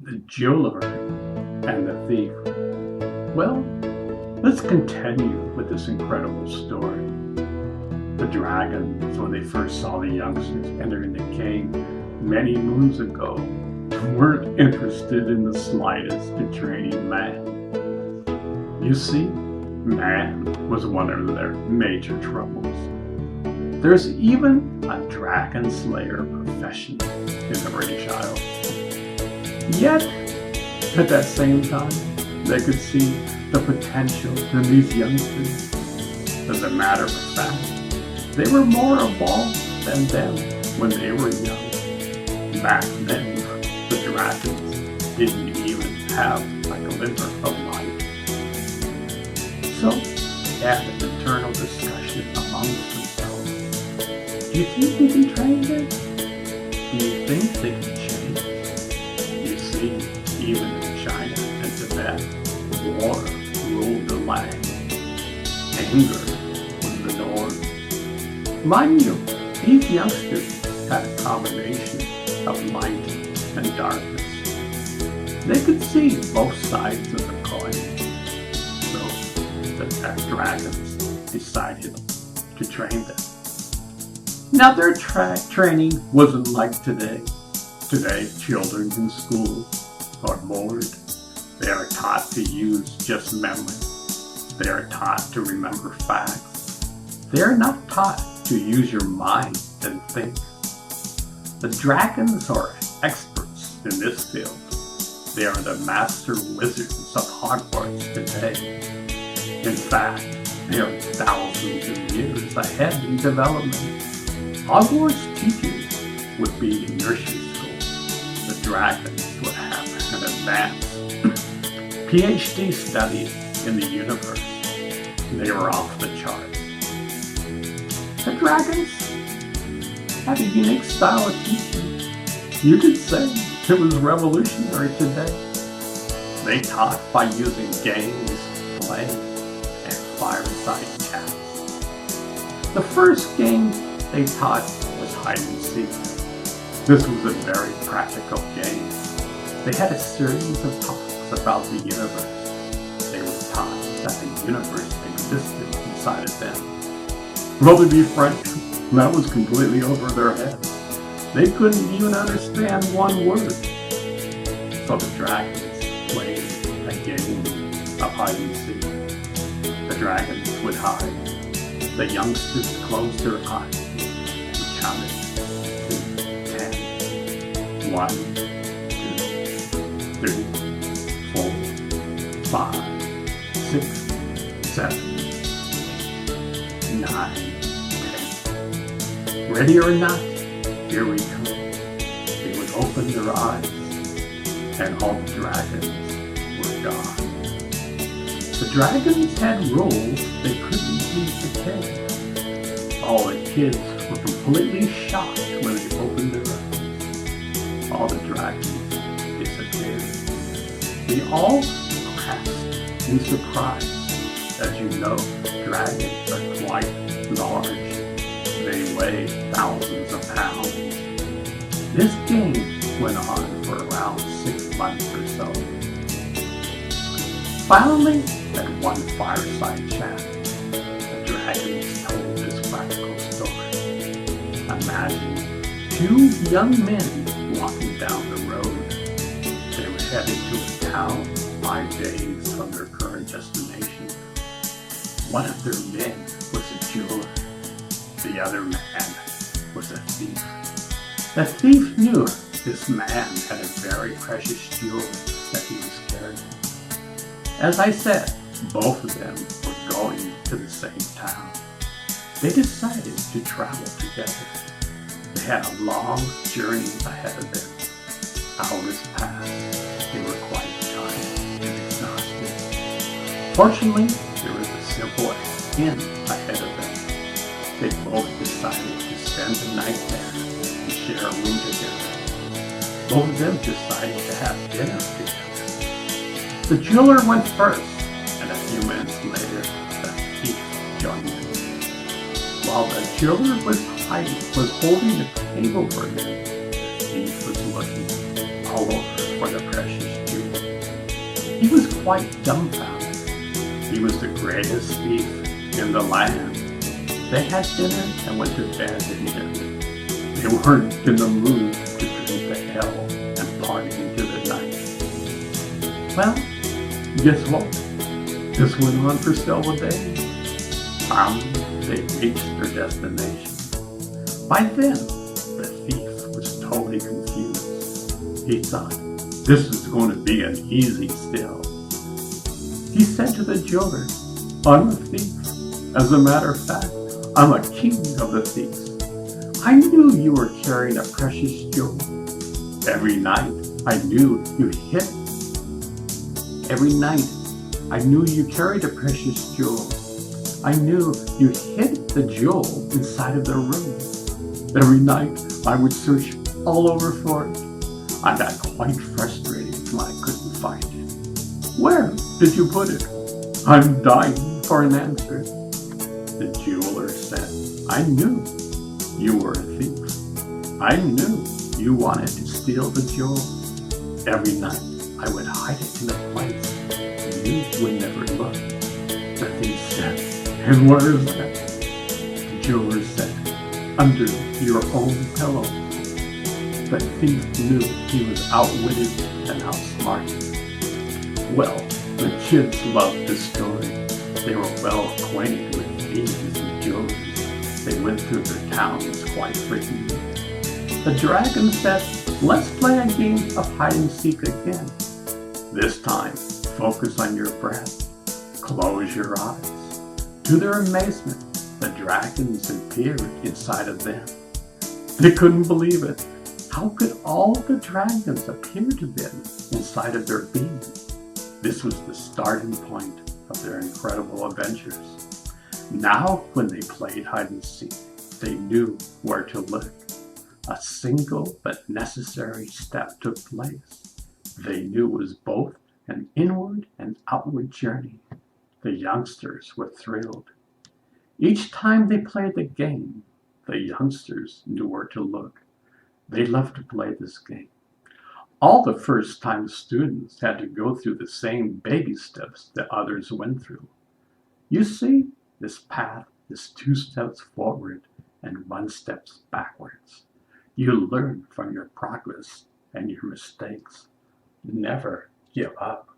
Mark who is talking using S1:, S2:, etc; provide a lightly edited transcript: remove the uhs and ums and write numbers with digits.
S1: the jeweler and the thief. Well, let's continue with this incredible story. The dragons, when they first saw the youngsters entering the cave many moons ago, weren't interested in the slightest in training man. You see, man was one of their major troubles. There's even a dragon slayer profession in the British Isles. Yet, at that same time, they could see the potential in these youngsters. As a matter of fact, they were more evolved than them when they were young. Back then, the dragons didn't even have a glimmer of light. So, after internal discussion amongst themselves, do you think they can train them? Do you think they can change? You see, even in China and Tibet, war ruled the land. Anger was the norm. Mind you, these youngsters had a combination of light and darkness. They could see both sides of the coin. So the dragons decided to train them. Now their training wasn't like today. Today, children in schools are bored. They are taught to use just memory. They are taught to remember facts. They are not taught to use your mind and think. The dragons are experts in this field. They are the master wizards of Hogwarts today. In fact, they are thousands of years ahead in development. Hogwarts teachers would be in nursery school. The dragons would have an advanced PhD study in the universe. They were off the charts. The dragons had a unique style of teaching. You could say it was revolutionary today. They taught by using games, play, and fireside chats. The first game they taught was hide and seek. This was a very practical game. They had a series of talks about the universe. They were taught that the universe existed inside of them. Well, to be frank, that was completely over their heads. They couldn't even understand one word. So the dragons played a game of hide and seek. The dragons would hide. The youngsters closed their eyes and counted to 10. 1, 2, 3, 4, 5, 6, 7, 9, 10. Ready or not, here we come. They would open their eyes, and all the dragons were gone. The dragons had rules they couldn't leave the cave. All the kids were completely shocked when they opened their eyes. All the dragons disappeared. They all crashed in surprise. As you know, dragons are quite large. They weigh thousands of pounds. This game went on for around 6 months or so. Finally, at one fireside chat, the dragons told this practical story. Imagine 2 young men walking down the road. They were headed to a town 5 days from their current destination. One of their men was a jeweler. The other man was a thief. The thief knew this man had a very precious jewel that he was carrying. As I said, both of them were going to the same town. They decided to travel together. They had a long journey ahead of them. Hours passed. They were quite tired and exhausted. Fortunately, there was a simple inn ahead of them. They both decided to spend the night there and share a room together. Both of them decided to have dinner together. The jeweler went first, and a few minutes later, the thief joined them. While the jeweler was holding the table for him, the thief was looking all over for the precious jewel. He was quite dumbfounded. He was the greatest thief in the land. They had dinner and went to bed in it. They weren't in the mood to drink the hell and party into the night. Well, guess what? This went on for several days. Finally, they reached their destination. By then, the thief was totally confused. He thought, this is going to be an easy steal. He said to the jeweler, I'm a thief. As a matter of fact, I'm a king of the thieves. I knew you were carrying a precious jewel. Every night, I knew you hid. Every night, I knew you carried a precious jewel. I knew you hid the jewel inside of the room. Every night, I would search all over for it. I got quite frustrated when I couldn't find it. Where did you put it? I'm dying for an answer. The jeweler said, I knew you were a thief. I knew you wanted to steal the jewel. Every night, I would hide it in a place you would never look. The thief said, and where is that? The jeweler said, under your own pillow. The thief knew he was outwitted and outsmarted. Well, the kids loved this story. They were well acquainted with thieves and jewelers. They went through their towns quite frequently. The dragon said, let's play a game of hide and seek again. This time, focus on your breath. Close your eyes. To their amazement, the dragons appeared inside of them. They couldn't believe it. How could all the dragons appear to them inside of their being? This was the starting point of their incredible adventures. Now, when they played hide and seek, they knew where to look. A single but necessary step took place. They knew it was both an inward and outward journey. The youngsters were thrilled. Each time they played the game, the youngsters knew where to look. They loved to play this game. All the first-time students had to go through the same baby steps that others went through. You see, this path is 2 steps forward and 1 step backwards. You learn from your progress and your mistakes. Never give up.